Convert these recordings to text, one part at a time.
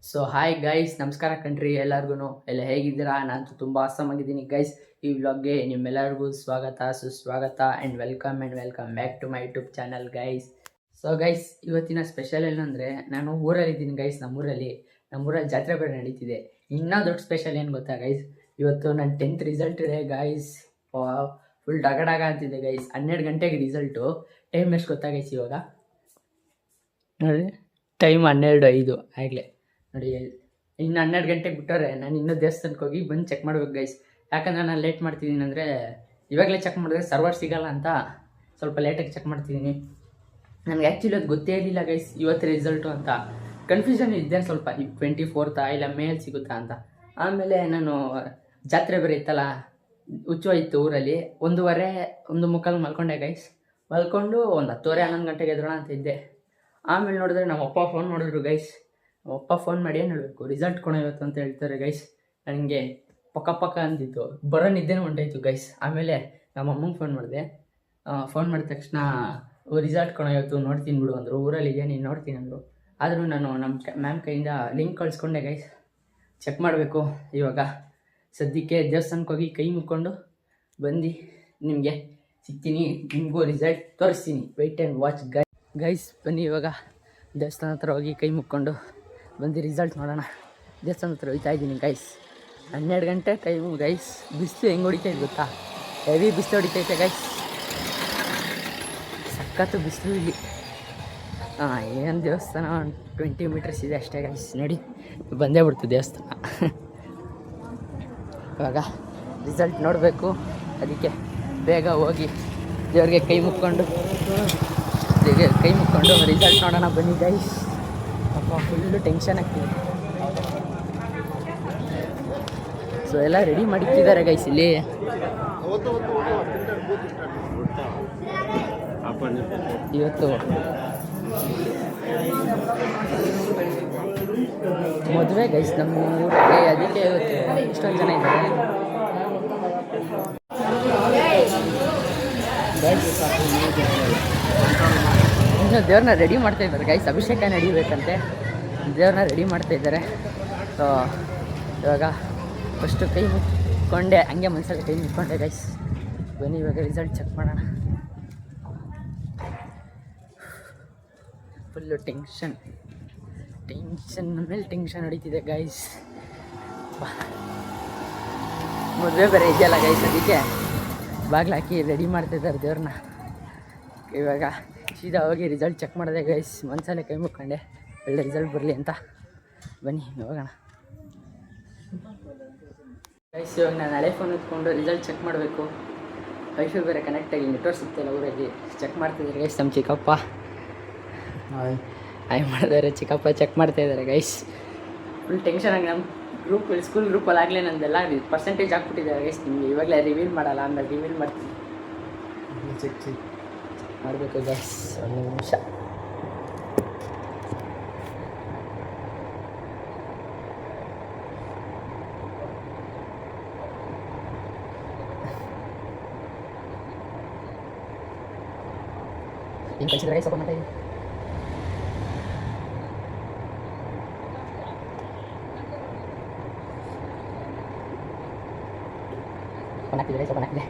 So hi guys, ನಮಸ್ಕಾರ ಕಣ್ರಿ ಎಲ್ಲರಿಗೂ. ಎಲ್ಲ ಹೇಗಿದ್ದೀರಾ? ನಾನು ತುಂಬ ಆಸಮಾಗಿದ್ದೀನಿ ಗೈಸ್. ಈ ವ್ಲಾಗ್ಗೆ ನಿಮ್ಮೆಲ್ಲರಿಗೂ ಸ್ವಾಗತ, ಸುಸ್ವಾಗತ and welcome back to my YouTube channel guys. So guys, ಇವತ್ತಿನ ಸ್ಪೆಷಲ್ ಏನಂದರೆ, ನಾನು ಊರಲ್ಲಿದ್ದೀನಿ ಗೈಸ್. ನಮ್ಮೂರಲ್ಲಿ ಜಾತ್ರೆ ಬೇರೆ ನಡೀತಿದೆ. ಇನ್ನೂ ದೊಡ್ಡ ಸ್ಪೆಷಲ್ ಏನು ಗೊತ್ತಾ ಗೈಸ್? ಇವತ್ತು ನನ್ನ 10th ರಿಸಲ್ಟ್ ಇದೆ ಗೈಸ್. ಫುಲ್ ಡಗಡಗ ಅಂತಿದೆ ಗೈಸ್. 12 ಗಂಟೆಗೆ ರಿಸಲ್ಟು. ಟೈಮ್ ಎಷ್ಟು ಗೊತ್ತಾ ಗೈಸ್ ಇವಾಗ? ನೋಡಿ, ಟೈಮ್ 12:05 ಆಗಲೇ. ನೋಡಿ, ಇನ್ನು 12 ಗಂಟೆಗೆ ಬಿಟ್ಟವ್ರೆ. ನಾನು ಇನ್ನೂ ದೇವಸ್ಥಾನಕ್ಕೆ ಹೋಗಿ ಬಂದು ಚೆಕ್ ಮಾಡ್ಬೇಕು ಗೈಸ್. ಯಾಕಂದರೆ ನಾನು ಲೇಟ್ ಮಾಡ್ತಿದ್ದೀನಿ ಅಂದರೆ, ಇವಾಗಲೇ ಚೆಕ್ ಮಾಡಿದ್ರೆ ಸರ್ವರ್ ಸಿಗೋಲ್ಲ ಅಂತ ಸ್ವಲ್ಪ ಲೇಟಾಗಿ ಚೆಕ್ ಮಾಡ್ತಿದ್ದೀನಿ. ನನಗೆ ಆ್ಯಕ್ಚುಲಿ ಅದು ಗೊತ್ತೇ ಇರಲಿಲ್ಲ ಗೈಸ್, ಇವತ್ತು ರಿಸಲ್ಟು ಅಂತ. ಕನ್ಫ್ಯೂಷನ್ ಇದ್ದೆ ಸ್ವಲ್ಪ, 24th ಇಲ್ಲ ಮೇಲ್ ಸಿಗುತ್ತಾ ಅಂತ. ಆಮೇಲೆ ನಾನು ಜಾತ್ರೆ ಬೇರೆ ಇತ್ತಲ್ಲ, ಹುಚ್ಚೋಯ್ತು ಊರಲ್ಲಿ. 1:15 ಮಲ್ಕೊಂಡೆ ಗೈಸ್. ಮಲ್ಕೊಂಡು ಒಂದು 10:30-11 ಗಂಟೆಗೆ ಎದ್ರೋಣ ಅಂತ ಇದ್ದೆ. ಆಮೇಲೆ ನೋಡಿದ್ರೆ ನಮ್ಮ ಅಪ್ಪ ಫೋನ್ ಮಾಡಿದ್ರು ಗೈಸ್. ಅಪ್ಪ ಫೋನ್ ಮಾಡಿ ಏನು ಹೇಳಬೇಕು, ರಿಸಲ್ಟ್ ಕೊಡೋ ಇವತ್ತು ಅಂತ ಹೇಳ್ತಾರೆ ಗೈಸ್. ನನಗೆ ಪಕ್ಕ ಅಂದಿತ್ತು, ಬರೋ ನಿದ್ದೆನೂ ಹೊಂಟಾಯ್ತು ಗೈಸ್. ಆಮೇಲೆ ನಮ್ಮ ಅಮ್ಮಂಗೆ ಫೋನ್ ಮಾಡಿದೆ. ಫೋನ್ ಮಾಡಿದ ತಕ್ಷಣ ರಿಸಲ್ಟ್ ಕೊಡೋ ಇವತ್ತು ನೋಡ್ತೀನಿ ಬಿಡು ಅಂದರು. ಊರಲ್ಲಿಗೆ ನೀನು ನೋಡ್ತೀನಿ ಅಂದರು. ಆದರೂ ನಾನು ನಮ್ಮ ಮ್ಯಾಮ್ ಕೈಯಿಂದ ಲಿಂಕ್ ಕಳಿಸ್ಕೊಂಡೆ ಗೈಸ್. ಚೆಕ್ ಮಾಡಬೇಕು ಇವಾಗ. ಸದ್ಯಕ್ಕೆ ದೇವಸ್ಥಾನಕ್ಕೆ ಹೋಗಿ ಕೈ ಮುಕ್ಕೊಂಡು ಬಂದು ನಿಮಗೆ ಸಿಗ್ತೀನಿ. ನಿಮಗೂ ರಿಸಲ್ಟ್ ತೋರಿಸ್ತೀನಿ. Wait and watch guys. ಬನ್ನಿ ಇವಾಗ ದೇವಸ್ಥಾನ ಹತ್ರ ಹೋಗಿ ಕೈ ಮುಕ್ಕೊಂಡು ಬಂದು ರಿಸಲ್ಟ್ ನೋಡೋಣ. ದೇವಸ್ಥಾನ ಹತ್ರ ಹೋಗ್ತಾ ಇದ್ದೀನಿ ಗೈಸ್. 12 ಗಂಟೆ ಟೈಮು ಗೈಸ್. ಬಿಸಿಲು ಹೆಂಗೆ ಹೊಡಿತೈತೆ ಗೊತ್ತಾ? ಹೆವಿ ಬಿಸಿಲು ಹೊಡಿತೈತೆ ಗೈಸ್. ಸಖತ್ತು ಬಿಸಿಲು ಇಲ್ಲಿ. ಏನು ದೇವಸ್ಥಾನ 20 ಮೀಟರ್ಸ್ ಇದೆ ಅಷ್ಟೇ ಗೈಸ್. ನೋಡಿ, ಬಂದೇ ಬಿಡ್ತು ದೇವಸ್ಥಾನ. ಇವಾಗ ರಿಸಲ್ಟ್ ನೋಡಬೇಕು, ಅದಕ್ಕೆ ಬೇಗ ಹೋಗಿ ದೇವ್ರಿಗೆ ಕೈ ಮುಕ್ಕೊಂಡು ರಿಸಲ್ಟ್ ನೋಡೋಣ ಬನ್ನಿ ಗೈಸ್. ಅಪ್ಪ, ಫುಲ್ಲು ಟೆನ್ಷನ್ ಆಗ್ತಿದೆ. ಸೊ ಎಲ್ಲ ರೆಡಿ ಮಾಡಿಟ್ಟಿದ್ದಾರೆ ಗೈಸ್ ಇಲ್ಲಿ. ಇವತ್ತು ಮದುವೆ ಗೈಸ್ ನಮ್ಮ ಊರಿಗೆ, ಅದಕ್ಕೆ ಇವತ್ತು ಇಷ್ಟೊಂದು ಜನ ಇದ್ದಾರೆ ಇನ್ನು ದೇವ್ರನ್ನ ರೆಡಿ ಮಾಡ್ತಾ ಇದ್ದಾರೆ ಗೈಸ್. ಅಭಿಷೇಕ ನಡಿಬೇಕಂತೆ, ದೇವ್ರನ್ನ ರೆಡಿ ಮಾಡ್ತಾ ಇದ್ದಾರೆ. ಸೊ ಇವಾಗ ಫಸ್ಟು ಕೈ ಮುಕ್ಕೊಂಡೆ, ಹಂಗೆ ಮನಸ್ಸಲ್ಲಿ ಕೈ ಮುಕ್ಕೊಂಡೆ ಗೈಸ್. ಬನ್ನಿ ಇವಾಗ ರಿಸಲ್ಟ್ ಚೆಕ್ ಮಾಡೋಣ. ಫುಲ್ಲು ಟೆನ್ಷನ್ ಮೇಲೆ ಟೆನ್ಷನ್ ನಡೀತಿದೆ ಗೈಸ್. ಮದುವೆ ಬೇರೆ ಇದೆಯಲ್ಲ ಗೈಸ್, ಅದಕ್ಕೆ ಬಾಗಿಲು ಹಾಕಿ ರೆಡಿ ಮಾಡ್ತಾಯಿದ್ದಾರೆ ದೇವ್ರನ್ನ. ಇವಾಗ ಸೀದಾ ಹೋಗಿ ರಿಸಲ್ಟ್ ಚೆಕ್ ಮಾಡಿದೆ ಗೈಸ್. ಮನಸಲ್ಲೇ ಕೈ ಮುಕ್ಕೊಂಡೆ, ಒಳ್ಳೆ ರಿಸಲ್ಟ್ ಬರಲಿ ಅಂತ. ಬನ್ನಿ ಹೋಗೋಣ ಗೈಸ್. ಇವಾಗ ನಾನು ಹಳೆ ಫೋನ್ ಇಟ್ಕೊಂಡು ರಿಸಲ್ಟ್ ಚೆಕ್ ಮಾಡಬೇಕು. ವೈಫೈ ಬೇರೆ ಕನೆಕ್ಟ್ ಆಗಿ ನೆಟ್ವರ್ಕ್ ಸಿಗ್ತಾಯಿಲ್ಲ ಊರಲ್ಲಿ. ಚೆಕ್ ಮಾಡ್ತಿದ್ದಾರೆ ಗೈಸ್ ನಮ್ಮ ಚಿಕ್ಕಪ್ಪ. ಹಾಯ್ ಮಾಡಿದ್ದಾರೆ ಚಿಕ್ಕಪ್ಪ, ಚೆಕ್ ಮಾಡ್ತಾಯಿದ್ದಾರೆ ಗೈಸ್. ಫುಲ್ ಟೆನ್ಷನ್ ಆಗಿ ನಮ್ಮ ಸ್ಕೂಲ್ ಗ್ರೂಪಲ್ಲಿ ಆಗಲೇ ನಂದೆಲ್ಲ ಪರ್ಸೆಂಟೇಜ್ ಹಾಕ್ಬಿಟ್ಟಿದ್ದಾರೆ ಗೈಸ್. ನಿಮಗೆ ಇವಾಗಲೇ ರಿವೀಲ್ ಮಾಡಲ್ಲ, ಆಮೇಲೆ ರಿವೀಲ್ ಮಾಡ್ತೀನಿ. ಚೆಕ್ ಮಾಡಬೇಕು ಗೈಸ್. ಒಂದು ನಿಮಿಷ. ಏನು ಕಳಿಸಿದ್ರೆ ಗೈಸ್, ಓಪನ್ ಮಾಡ್ತಾ ಇದ್ದೀನಿ. ಓಪನ್ ಆಗ್ತಿದೆ ಗೈಸ್, ಓಪನ್ ಆಗ್ತಿದೆ.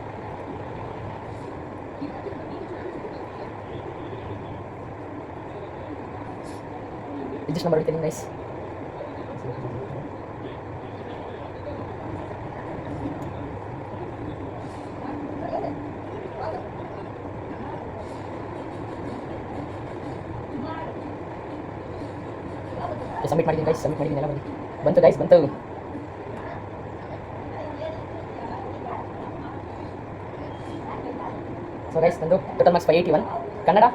ರಿಜಿಸ್ಟರ್ ನಂಬರ್ ಹೊಡಿತೀನಿ ಗೈಸ್. ಸಬ್ಮಿಟ್ ಮಾಡಿದ್ದೀನಿ ಗೈಸ್, ಸಬ್ಮಿಟ್ ಮಾಡಿದ್ದೀನಿ. ಎಲ್ಲ ಬಂತು ಗೈಸ್, ಬಂತು. ಸೊ ಗೈಸ್, ನಂದು total marks 581. Kannada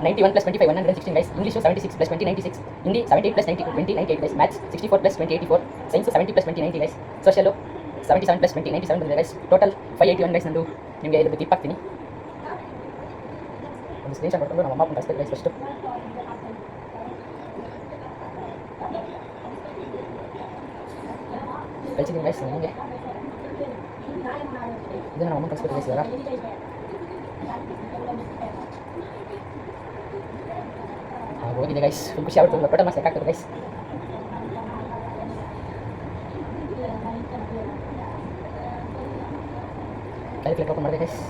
91 + 25 116 guys. English 76 + 20 96. Hindi 78 + 90 98 guys. Maths 64 + 20 84. Science 70 + 20 90 guys. Social 77 + 20 97 ಬಂದಿದೆ ಗೈಸ್. Total 581 guys. ನಂದು ನಿಮಗೆ ಇದ್ರ ಟಿಪ್ ಹಾಕ್ತೀನಿ. ಒಂದು ಸ್ಕ್ರೀನ್ಶಾಟ್ ಮಾಡ್ಕೊಂಡು ನಮ್ಮ ಅಮ್ಮ ಕಳಿಸ್ಬೇಕು ಗೈಸ್. ಫಸ್ಟು ಕಳಿಸಿದ್ದೀನಿ ಗೈಸ್ ನಿಮಗೆ. ಇದನ್ನು ನಮ್ಮ ಅಮ್ಮ ಕಳಿಸ್ಬೇಕು ಗೈಸ್. ಇವಾಗ ಹೋಗಿದೆ ಗೈಸ್. ಫುಲ್ ಖುಷಿ ಆಗ್ಬಿಟ್ಟು ಟೋಟಲ್ ಮಾರ್ಕ್ಸ್ ಲೆಕ್ಕ ಹಾಕ್ತಾರೆ ಗೈಸ್. ಕ್ಯಾಲ್ಕುಲೇಟ್ ಓಪನ್ ಮಾಡಿದೆ ಗೈಸ್.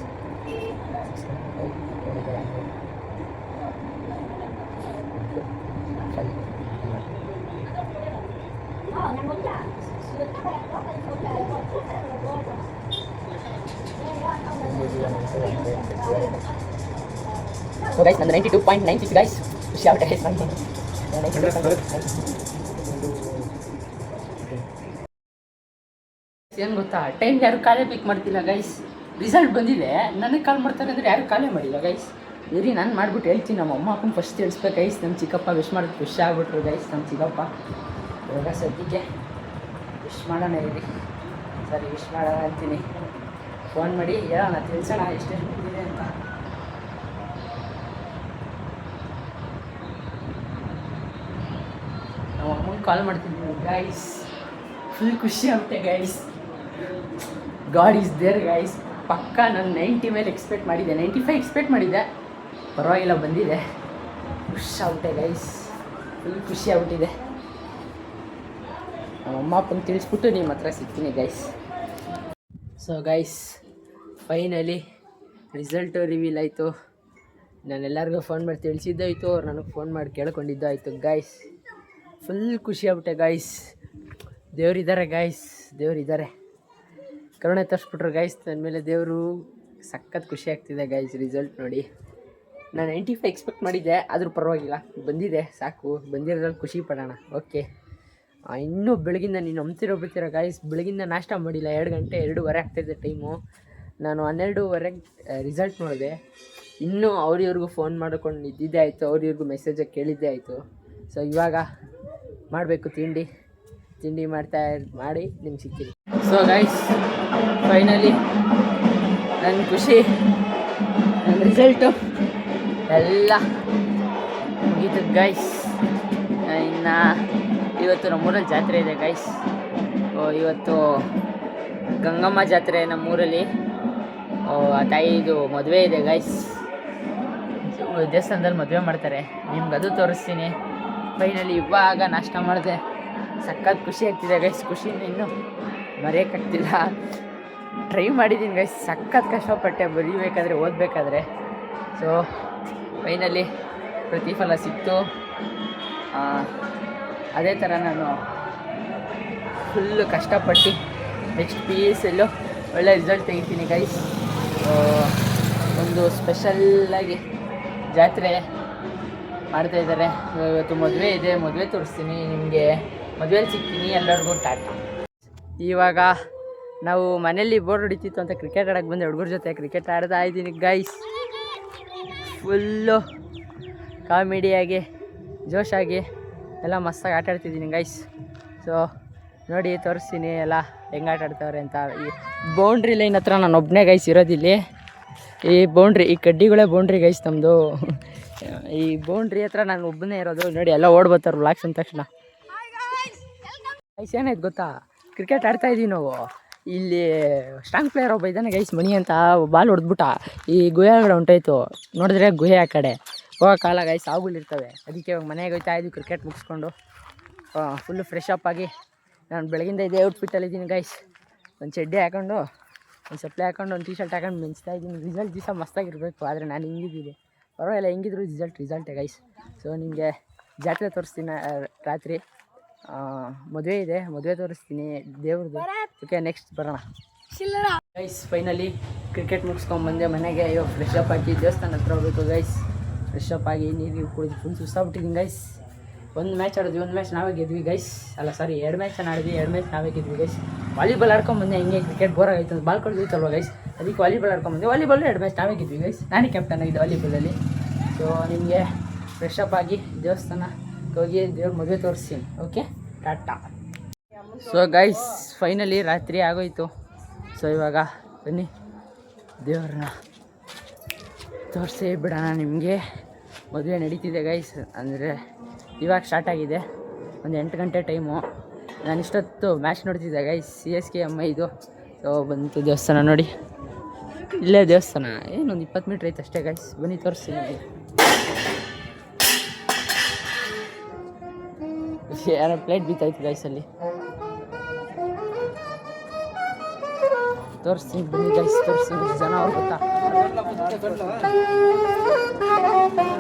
ಸೊ ಗೈಸ್ ನಂದು 92.96 ಗೈಸ್. ಖುಷಿ ಆಗುತ್ತೆ ಗೈಸ್ ನನಗೆ. ಏನು ಗೊತ್ತಾ, ಟೈಮ್ ಯಾರು ಕಾಲೇ ಪಿಕ್ ಮಾಡ್ತಿಲ್ಲ ಗೈಸ್. ರಿಸಲ್ಟ್ ಬಂದಿದೆ, ನನಗೆ ಕಾಲ್ ಮಾಡ್ತಾರೆ ಅಂದರೆ ಯಾರು ಕಾಲೇ ಮಾಡಿಲ್ಲ ಗೈಸ್. ಇರಿ ನಾನು ಮಾಡಿಬಿಟ್ಟು ಹೇಳ್ತೀನಿ. ನಮ್ಮ ಅಮ್ಮ ಅಪ್ಪನ ಫಸ್ಟ್ ತಿಳಿಸ್ಬೇಕು ಗೈಸ್. ನಮ್ಮ ಚಿಕ್ಕಪ್ಪ ವಿಶ್ ಮಾಡೋದು ಖುಷಿ ಆಗ್ಬಿಟ್ರು ಗೈಸ್. ನಮ್ಮ ಚಿಕ್ಕಪ್ಪ ಇವಾಗ ಸದ್ಯಕ್ಕೆ ವಿಶ್ ಮಾಡೋಣ ಇರಿ. ಸರಿ ವಿಶ್ ಮಾಡೋಣ ಅಂತೀನಿ. ಫೋನ್ ಮಾಡಿ ಹೇಳೋಣ, ತಿಳಿಸೋಣ ಎಷ್ಟೆಷ್ಟು ಬಂದಿದೆ ಅಂತ. ನಮ್ಮ ಅಮ್ಮಂಗೆ ಕಾಲ್ ಮಾಡ್ತಿದ್ದೀನಿ ಗೈಸ್. ಫುಲ್ ಖುಷಿ ಆಗುತ್ತೆ guys. God is there guys. ಪಕ್ಕ ನಾನು 90 ಮೇಲೆ ಎಕ್ಸ್ಪೆಕ್ಟ್ ಮಾಡಿದ್ದೆ, 95 ಎಕ್ಸ್ಪೆಕ್ಟ್ ಮಾಡಿದ್ದೆ. ಪರವಾಗಿಲ್ಲ ಬಂದಿದೆ. ಖುಷಿ ಆಗುತ್ತೆ ಗೈಸ್, ಫುಲ್ ಖುಷಿ ಆಗ್ಬಿಟ್ಟಿದೆ. ನಮ್ಮ ಅಮ್ಮ ಅಪ್ಪಂಗೆ ತಿಳಿಸ್ಬಿಟ್ಟು ನಿಮ್ಮ ಹತ್ರ ಸಿಗ್ತೀನಿ guys. So guys finally result reveal ಆಯಿತು. ನಾನು ಎಲ್ಲರಿಗೂ ಫೋನ್ ಮಾಡಿ ತಿಳಿಸಿದ್ದಾಯಿತು, ಅವ್ರು ನನಗೆ ಫೋನ್ ಮಾಡಿ ಕೇಳ್ಕೊಂಡಿದ್ದಾಯಿತು ಗೈಸ್. ಫುಲ್ ಖುಷಿ ಆಗ್ಬಿಟ್ಟೆ ಗೈಸ್. ದೇವರಿದ್ದಾರೆ ಗೈಸ್, ದೇವರಿದ್ದಾರೆ. ಕರುಣೆ ತರಿಸ್ಬಿಟ್ರು ಗೈಸ್ ನನ್ನ ಮೇಲೆ ದೇವರು. ಸಖತ್ ಖುಷಿ ಆಗ್ತಿದೆ ಗೈಸ್ ರಿಸಲ್ಟ್ ನೋಡಿ. ನಾನು 95 ಎಕ್ಸ್ಪೆಕ್ಟ್ ಮಾಡಿದ್ದೆ, ಆದರೂ ಪರವಾಗಿಲ್ಲ ಬಂದಿದೆ, ಸಾಕು. ಬಂದಿರೋದ್ರಲ್ಲಿ ಖುಷಿ ಪಡೋಣ. ಓಕೆ, ಇನ್ನೂ ಬೆಳಗಿಂದ ನೀನು ನಂಬ್ತಿರೋ ಬಿಡ್ತೀರ ಗೈಸ್. ಬೆಳಗಿಂದ ನಾಷ್ಟ ಮಾಡಿಲ್ಲ, 2 ಗಂಟೆ 2:15 ಆಗ್ತಾಯಿದ್ದೆ ಟೈಮು. ನಾನು 12:15 ರಿಸಲ್ಟ್ ನೋಡಿದೆ. ಇನ್ನೂ ಅವ್ರಿವ್ರಿಗೂ ಫೋನ್ ಮಾಡ್ಕೊಂಡು ಇದ್ದಿದ್ದೇ ಆಯಿತು, ಅವ್ರಿವ್ರಿಗೂ ಮೆಸೇಜಾಗಿ ಕೇಳಿದ್ದೇ ಆಯಿತು. ಸೊ ಇವಾಗ ಮಾಡಬೇಕು ತಿಂಡಿ ಮಾಡಿ ನಿಮ್ಗೆ ಸಿಗ್ತೀನಿ. ಸೊ ಗೈಸ್ ಫೈನಲಿ ನನ್ನ ಖುಷಿ, ನನ್ನ ರಿಸಲ್ಟು ಎಲ್ಲ ಮುಗೀತು ಗೈಸ್. ಇನ್ನು ಇವತ್ತು ನಮ್ಮೂರಲ್ಲಿ ಜಾತ್ರೆ ಇದೆ ಗೈಸ್. ಇವತ್ತು ಗಂಗಮ್ಮ ಜಾತ್ರೆ ನಮ್ಮೂರಲ್ಲಿ. ಆ ತಾಯಿದು ಮದುವೆ ಇದೆ ಗೈಸ್. ದೇವಸ್ಥಾನದಲ್ಲಿ ಮದುವೆ ಮಾಡ್ತಾರೆ, ನಿಮ್ಗೆ ಅದು ತೋರಿಸ್ತೀನಿ. ಫೈನಲಿ ಇವಾಗ ನಾಷ್ಟ ಮಾಡಿದೆ, ಸಖತ್ ಖುಷಿ ಆಗ್ತಿದೆ ಗೈಸ್. ಖುಷಿನ ಇನ್ನೂ ಮರೆಯೋಕ್ಕಾಗ್ತಿಲ್ಲ. ಟ್ರೈ ಮಾಡಿದ್ದೀನಿ ಗೈಸ್, ಸಖತ್ ಕಷ್ಟಪಟ್ಟೆ ಬರೀಬೇಕಾದ್ರೆ, ಓದಬೇಕಾದ್ರೆ. ಸೊ ಫೈನಲಿ ಪ್ರತಿಫಲ ಸಿಕ್ತು. ಅದೇ ಥರ ನಾನು ಫುಲ್ಲು ಕಷ್ಟಪಟ್ಟು ನೆಕ್ಸ್ಟ್ PUCಯಲ್ಲೂ ಒಳ್ಳೆ ರಿಸಲ್ಟ್ ತೆಗಿತೀನಿ ಗೈಸ್. ಒಂದು ಸ್ಪೆಷಲ್ಲಾಗಿ ಜಾತ್ರೆ ಮಾಡ್ತಾಯಿದ್ದಾರೆ. ಇವತ್ತು ಮದುವೆ ಇದೆ, ಮದುವೆ ತೋರಿಸ್ತೀನಿ ನಿಮಗೆ. ಮದುವೆಯಲ್ಲಿ ಸಿಗ್ತೀನಿ. ಎಲ್ಲರಿಗೂ ಟಾಟಾ. ಇವಾಗ ನಾವು ಮನೇಲಿ ಬೋರ್ ಹೊಡಿತಿತ್ತು ಅಂತ ಕ್ರಿಕೆಟ್ ಆಡೋಕ್ಕೆ ಬಂದೆ. ಹುಡುಗರ ಜೊತೆ ಕ್ರಿಕೆಟ್ ಆಡ್ತಾ ಇದ್ದೀನಿ ಗೈಸ್. ಫುಲ್ಲು ಕಾಮಿಡಿಯಾಗಿ ಜೋಶಾಗಿ ಎಲ್ಲ ಮಸ್ತಾಗಿ ಆಟ ಆಡ್ತಿದ್ದೀನಿ ಗೈಸ್. ಸೊ ನೋಡಿ ತೋರಿಸ್ತೀನಿ ಎಲ್ಲ ಹೆಂಗೆ ಆಟ ಆಡ್ತಾವ್ರೆ ಅಂತ. ಈ ಬೌಂಡ್ರಿ ಲೈನ್ ಹತ್ರ ನಾನು ಒಬ್ಬನೇ ಗೈಸ್ ಇರೋದಿಲ್ಲಿ. ಈ ಬೌಂಡ್ರಿ, ಈ ಕಡ್ಡಿಗಳೇ ಬೌಂಡ್ರಿ ಗೈಸ್ ನಮ್ಮದು. ಈ ಬೌಂಡ್ರಿ ಹತ್ರ ನಾನು ಒಬ್ಬನೇ ಇರೋದು. ನೋಡಿ ಎಲ್ಲ ಓಡ್ಬೋತಾರೆ ಬ್ಲಾಕ್ಸ್ ಅಂದ ತಕ್ಷಣ. ಗೈಸ್ ಏನಾಯ್ತು ಗೊತ್ತಾ, ಕ್ರಿಕೆಟ್ ಆಡ್ತಾಯಿದ್ದೀವಿ ನಾವು. ಇಲ್ಲಿ ಸ್ಟ್ರಾಂಗ್ ಪ್ಲೇಯರ್ ಒಬ್ಬ ಇದ್ದಾನೆ ಗೈಸ್, ಮಣಿ ಅಂತ. ಬಾಲ್ ಹೊಡೆದ್ಬಿಟ್ಟ, ಈ ಗುಹೆ ಒಳಗಡೆ ಹೊಂಟೋಯ್ತು. ನೋಡಿದ್ರೆ ಗುಹೆ ಆ ಕಡೆ ಹೋಗೋಕ್ಕಾಗಲ್ಲ ಗೈಸ್, ಆಗುಗಳಿರ್ತವೆ. ಅದಕ್ಕೆ ಇವಾಗ ಮನೆಗೆ ಹೋಗ್ತಾ ಇದ್ವಿ ಕ್ರಿಕೆಟ್ ಮುಗಿಸ್ಕೊಂಡು. ಫುಲ್ಲು ಫ್ರೆಶ್ ಅಪ್ ಆಗಿ ನಾನು ಬೆಳಗಿಂದ ಇದೇ ಔಟ್ಫಿಟ್ಟಲ್ಲಿದ್ದೀನಿ ಗೈಸ್. ಒಂದು ಚಡ್ಡಿ ಹಾಕೊಂಡು, ಒಂದು ಚಪ್ಪಲಿ ಹಾಕೊಂಡು, ಒಂದು ಟೀ ಶರ್ಟ್ ಹಾಕೊಂಡು ಮೆಂಚ್ತಾ ಇದ್ದೀನಿ. ರಿಸಲ್ಟ್ ದಿವಸ ಮಸ್ತಾಗಿರಬೇಕು, ಆದರೆ ನಾನು ಹಿಂಗಿದ್ದೀನಿ. ಪರವಾಗಿಲ್ಲ, ಹೆಂಗಿದ್ರು ರಿಸಲ್ಟೇ ಗೈಸ್. ಸೊ ನಿಮಗೆ ಜಾತ್ರೆ ತೋರಿಸ್ತೀನಿ ರಾತ್ರಿ. ಮದುವೆ ಇದೆ, ಮದುವೆ ತೋರಿಸ್ತೀನಿ ದೇವ್ರದ್ದು. ಓಕೆ, ನೆಕ್ಸ್ಟ್ ಬರೋಣ ಗೈಸ್. ಫೈನಲಿ ಕ್ರಿಕೆಟ್ ಮುಗಿಸ್ಕೊಂಡ್ಬಂದೆ ಮನೆಗೆ. ಇವಾಗ ಫ್ರೆಶ್ ಅಪ್ ಆಗಿ ದೇವಸ್ಥಾನ ಹತ್ರ ಹೋಗ್ಬೇಕು ಗೈಸ್. ಫ್ರೆಶ್ ಅಪ್ ಆಗಿ ನೀರು ಕುಡಿದು ಫುಲ್ ಸುಸ್ತಾಗ್ಬಿಟ್ಟಿದ್ದೀನಿ ಗೈಸ್. ಒಂದು ಮ್ಯಾಚ್ ಆಡಿದ್ವಿ, ಒಂದು ಮ್ಯಾಚ್ ನಾವೇ ಗೆದ್ವಿ ಗೈಸ್. ಅಲ್ಲ ಸಾರಿ, 2 ಮ್ಯಾಚ್ ಆಡಿದ್ವಿ, 2 ಮ್ಯಾಚ್ ನಾವೇ ಗೆದ್ವಿ ಗೈಸ್. ವಾಲಿಬಾಲ್ ಆಡ್ಕೊಂಬಂದೆ, ಹಿಂಗೆ ಕ್ರಿಕೆಟ್ ಬೋರ್ ಆಗೈತೆ ಅಂತ ಬಾಲ್ ಕೊಡ್ದಿತ್ತಲ್ವ ಗೈಸ್, ಅದಕ್ಕೆ ವಾಲಿಬಾಲ್ ಆಡ್ಕೊಂಬಂದೆ. ವಾಲಿಬಾಲ್ 2 ಮ್ಯಾಚ್ ನಾವೇ ಗೆದ್ವಿ ಗೈಸ್. ನಾನೇ ಕ್ಯಾಪ್ಟನ್ ಆಗಿದೆ ವಾಲಿಬಾಲಲ್ಲಿ. ಸೊ ನಿಮಗೆ ಫ್ರೆಶ್ ಅಪ್ ಆಗಿ ದೇವಸ್ಥಾನಕ್ಕೆ ಹೋಗಿ ದೇವ್ರ ಮದುವೆ ತೋರಿಸ್ತೀನಿ. Okay, Tata. So guys finally ರಾತ್ರಿ ಆಗೋಯ್ತು. ಸೊ ಇವಾಗ ಬನ್ನಿ ದೇವ್ರನ್ನ ತೋರಿಸೇ ಬಿಡೋಣ ನಿಮಗೆ. ಮದುವೆ ನಡೀತಿದೆ ಗೈಸ್, ಅಂದರೆ ಇವಾಗ ಸ್ಟಾರ್ಟ್ ಆಗಿದೆ. ಒಂದು 8 ಗಂಟೆ ಟೈಮು. ನಾನು ಇಷ್ಟೊತ್ತು ಮ್ಯಾಚ್ ನೋಡ್ತಿದ್ದೆ ಗೈಸ್, CSK ಇದು. ಸೊ ಬಂತು ದೇವಸ್ಥಾನ ನೋಡಿ, ಇಲ್ಲೇ ದೇವಸ್ಥಾನ. ಏನೊಂದು 20 ಮೀಟ್ರ್ ಐತೆ ಅಷ್ಟೇ ಗೈಸ್. ಬನ್ನಿ ತೋರಿಸ್ತೀನಿ. ಯಾರೋ ಪ್ಲೇಟ್ ಬಿದ್ದಾಯ್ತು ಗೈಸಲ್ಲಿ. ತೋರಿಸ್ತೀನಿ ಬನ್ನಿ ಗೈಸ್, ತೋರಿಸ್ತೀನಿ ಎಷ್ಟು ಜನ ಅವ್ರು ಗೊತ್ತಾ.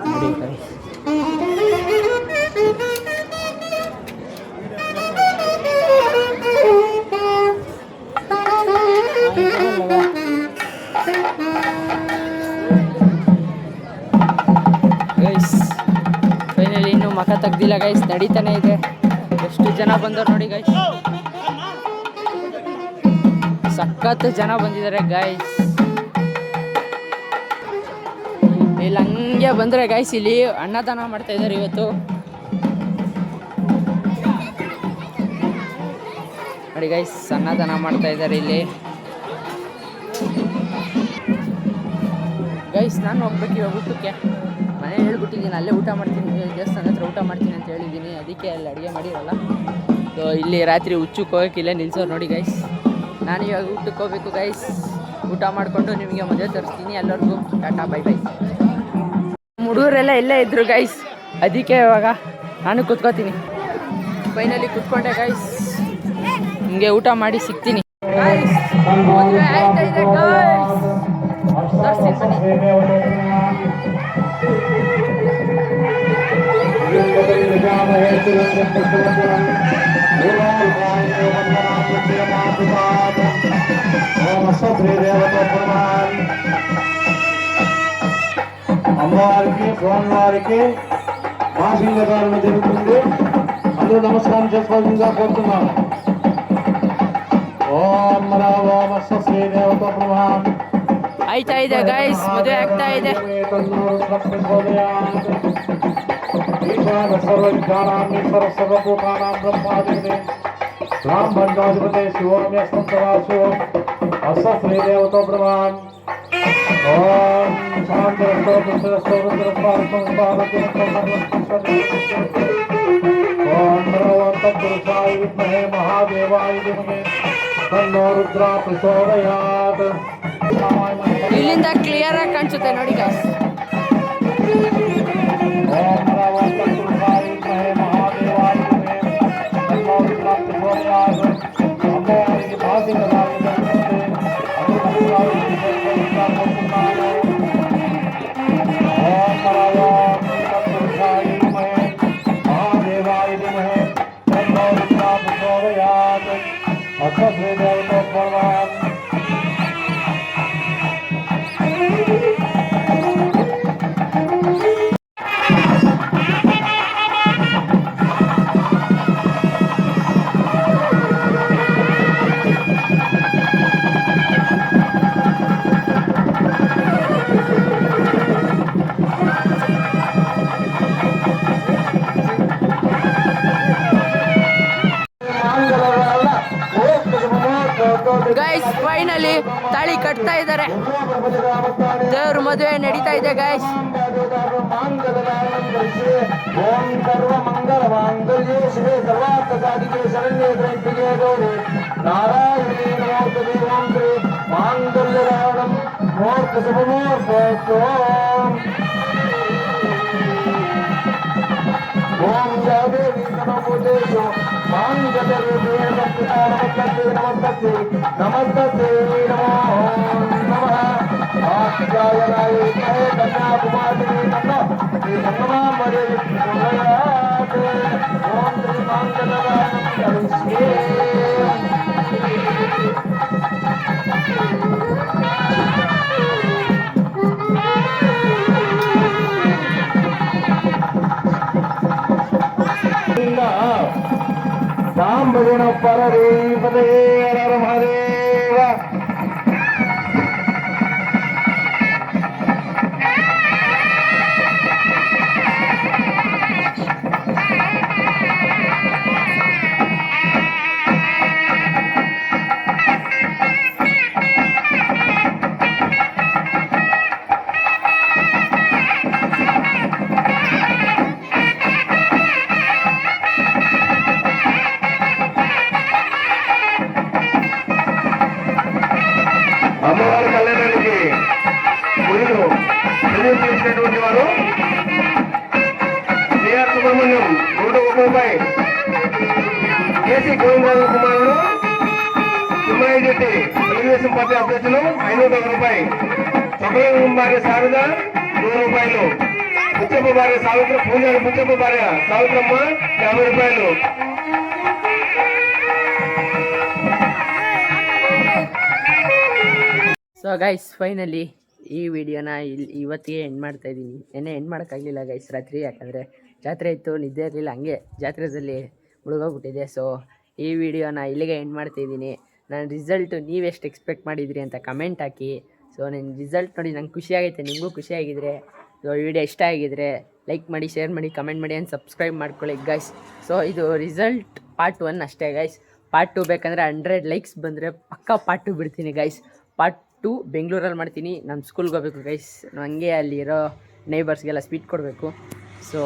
ನೋಡಿ ಗೈಸ್, ಗೈಸ್ ಫೈನಲಿ ಇನ್ನೂ ಮಖ ತೆಗ್ದಿಲ್ಲ ಗೈಸ್, ನಡೀತಾನೆ ಇದೆ. ಎಷ್ಟು ಜನ ಬಂದವ್ರು ನೋಡಿ ಗೈಸ್, ಸಖತ್ ಜನ ಬಂದಿದ್ದಾರೆ ಗೈಸ್. ಇಲ್ಲಿ ಹಂಗೆ ಬಂದರೆ ಗೈಸ್, ಇಲ್ಲಿ ಅನ್ನದಾನ ಮಾಡ್ತಾ ಇದ್ದಾರೆ ಇವತ್ತು ನೋಡಿ ಗೈಸ್, ಅನ್ನದಾನ ಮಾಡ್ತಾ ಇದ್ದಾರೆ ಇಲ್ಲಿ ಗೈಸ್. ನಾನು ಹೋಗ್ಬೇಕು ಇವಾಗ ಊಟಕ್ಕೆ, ಮನೆ ಹೇಳ್ಬಿಟ್ಟಿದ್ದೀನಿ ಅಲ್ಲೇ ಊಟ ಮಾಡ್ತೀನಿ, ದೇವಸ್ಥಾನ ಹತ್ರ ಊಟ ಮಾಡ್ತೀನಿ ಅಂತ ಹೇಳಿದ್ದೀನಿ, ಅದಕ್ಕೆ ಅಲ್ಲಿ ಅಡುಗೆ ಮಾಡಿರಲ್ಲ. ಸೊ ಇಲ್ಲಿ ರಾತ್ರಿ ಹುಚ್ಚಕ್ಕೆ ಹೋಗೋಕೆ ಇಲ್ಲೇ ನಿಲ್ಸೋರು ನೋಡಿ ಗೈಸ್. ನಾನು ಇವಾಗ ಊಟಕ್ಕೆ ಹೋಗ್ಬೇಕು ಗೈಸ್, ಊಟ ಮಾಡಿಕೊಂಡು ನಿಮಗೆ ಮದುವೆ ತರಿಸ್ತೀನಿ. ಎಲ್ಲರಿಗೂ ಟಾಟಾ ಬೈ ಬೈ. ಹುಡುಗರೆಲ್ಲ ಇಲ್ಲೇ ಇದ್ರು ಗೈಸ್, ಅದಕ್ಕೆ ಇವಾಗ ನಾನು ಕೂತ್ಕೋತೀನಿ. ಫೈನಲಿ ಕೂತ್ಕೊಂಡೆ ಗೈಸ್, ನಿಮಗೆ ಊಟ ಮಾಡಿ ಸಿಗ್ತೀನಿ ಗೈಸ್. ಮದುವೆ ಆಯ್ತಾ ಇದೆ ಗೈಸ್, ತರಿಸ್ತೀನಿ అమ్మవారికి స్వామివారికి మాసింగదానం జరుగుతుంది. అందరూ నమస్కారం చేసుకోవాల్సిందిగా కోరుతున్నాను. ఓం నమః శ్రీదేవత బ్రహ్మ. ಆಯ್ತಾ ಇದೆ ಗೈಸ್, ಮದುವೆ ಆಗ್ತಾ ಇದೆ. ಸರ್ವಜ್ಞಾನಾಮೀಶ್ವರ ಸರ್ವಭೂತಾನಾಂ ಬ್ರಹ್ಮಾಧಿಪತಿ ಬ್ರಾಹ್ಮಣಾಧಿಪತಿ ಶಿವೋಮ್ಯ ಸಂತವಾಸು ಅಸ ಶ್ರೀದೇವತ ಬ್ರಹ್ಮ. ಓಂ ಶಾಂತಿ ಓಂ ಪುರುಷಾಯ ವಿದ್ಮಹೇ ಮಹಾದೇವಾಯ ಧೀಮಹಿ ತನ್ನೋ ರುದ್ರ ಪ್ರಚೋದಯಾತ್. ಇಲ್ಲಿಂದ ಕ್ಲಿಯರ್ ಆಗಿ ಕಾಣಿಸುತ್ತೆ ನೋಡಿ ಗೈಸ್. ಗೈಸ್ ಫೈನಲಿ ತಾಳಿ ಕಟ್ತಾ ಇದ್ದಾರೆ, ದೇವ್ರ ಮದುವೆ ನಡೀತಾ ಇದೆ ಗೈಸ್. ಓಂ ಸರ್ವ ಮಂಗಲ ಮಾಂಗಲ್ಯೇ ಶಿವೆ ಸರ್ವಾರ್ಥ ಸಾಧಿಕೆ ಶರಣ್ಯೇ ತ್ರ್ಯಂಬಕೆ ಗೌರಿ ನಾರಾಯಣೀ ನಮೋಸ್ತುತೇ. ಓಂ ಶ್ರೀ ಮಾಂಗಲ್ಯಧಾರಣಂ ಮುಹೂರ್ತ ಶುಭಮುಹೂರ್ತೋ. ಓಂ ಯಾ ದೇವಿ ನಮೋದೇಶು ಮಾಂಗಲ್ಯರೂಪೇ ನಮಸ್ತೇ ನಮಸ್ತೇ ನಮಸ್ತೇ ನಮೋ ನಮಃ. ಆತ್ಯಾಯನಾಯ ಕನ್ಯಾಕುಮಾರಿ ನನ್ನೋ ಶ್ರೀ ಸಂಗಮಾಂಬರೇ ವಿಷ್ಣುಯಾತ್. ಓಂ ಶ್ರೀ ಮಾಂಗಲ್ಯಧಾರಣಂ ಕರಿಷ್ಯೇ. ಸಾಂಬಗುಣ ಪರದೇವದೇ ಹರೇವ. అమ్మవారి కళ్యాణానికి ముందు విజయం చేసినటువంటి వారు సిఆర్ సుబ్రహ్మణ్యం 130, కేసీ గోవిందరాజు కుమారుడు తిమ్మయ్య జెట్టి తెలుగుదేశం పార్టీ అభ్యర్థులు 500 రూపాయలు, చొక్కల భార్య శారద 100 రూపాయలు, ముచ్చప్ప భార్య సావిత్ర పూజారి ముచ్చప్ప భార్య సావిత్రమ్మ 50 రూపాయలు. ಸೊ ಗೈಸ್ ಫೈನಲಿ ಈ ವಿಡಿಯೋನ ಇವತ್ತಿಗೆ ಎಂಡ್ ಮಾಡ್ತಾ ಇದ್ದೀನಿ. ಎಂಡ್ ಮಾಡೋಕ್ಕಾಗಲಿಲ್ಲ ಗೈಸ್ ರಾತ್ರಿ, ಯಾಕಂದರೆ ಜಾತ್ರೆ ಇತ್ತು, ನಿದ್ದೆ ಇರಲಿಲ್ಲ, ಹಂಗೆ ಜಾತ್ರೆದಲ್ಲಿ ಮುಳುಗೋಗ್ಬಿಟ್ಟಿದೆ. ಸೊ ಈ ವಿಡಿಯೋನ ಇಲ್ಲಿಗೆ ಎಂಡ್ ಮಾಡ್ತಾಯಿದ್ದೀನಿ. ನನ್ನ ರಿಸಲ್ಟು ನೀವೆಷ್ಟು ಎಕ್ಸ್ಪೆಕ್ಟ್ ಮಾಡಿದ್ರಿ ಅಂತ ಕಮೆಂಟ್ ಹಾಕಿ. ಸೊ ನನ್ನ ರಿಸಲ್ಟ್ ನೋಡಿ ನಂಗೆ ಖುಷಿಯಾಗೈತೆ, ನಿಮಗೂ ಖುಷಿಯಾಗಿದ್ದರೆ, ಸೊ ವಿಡಿಯೋ ಇಷ್ಟ ಆಗಿದ್ದರೆ ಲೈಕ್ ಮಾಡಿ, ಶೇರ್ ಮಾಡಿ, ಕಮೆಂಟ್ ಮಾಡಿ ಆ್ಯಂಡ್ ಸಬ್ಸ್ಕ್ರೈಬ್ ಮಾಡ್ಕೊಳ್ಳಿ ಗೈಸ್. ಸೊ ಇದು ರಿಸಲ್ಟ್ ಪಾರ್ಟ್ 1 ಅಷ್ಟೇ ಗೈಸ್. ಪಾರ್ಟ್ 2 ಬೇಕಂದರೆ 100 ಲೈಕ್ಸ್ ಬಂದರೆ ಪಕ್ಕಾ ಪಾರ್ಟ್ 2 ಬಿಡ್ತೀನಿ ಗೈಸ್. ಪಾರ್ಟ್ 2 ಬೆಂಗಳೂರಲ್ಲಿ ಮಾಡ್ತೀನಿ. ನಮ್ಮ ಸ್ಕೂಲ್ಗೆ ಹೋಗ್ಬೇಕು ಗೈಸ್, ನನಗೆ ಅಲ್ಲಿರೋ ನೇಬರ್ಸ್ಗೆಲ್ಲ ಸ್ವೀಟ್ ಕೊಡಬೇಕು. ಸೊ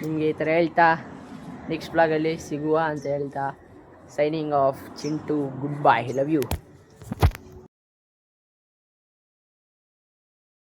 ನಿಮಗೆ ಈ ಥರ ಹೇಳ್ತಾ ನೆಕ್ಸ್ಟ್ ಬ್ಲಾಗಲ್ಲಿ ಸಿಗುವ ಅಂತ ಹೇಳ್ತಾ signing off Chintu. Good bye, love you.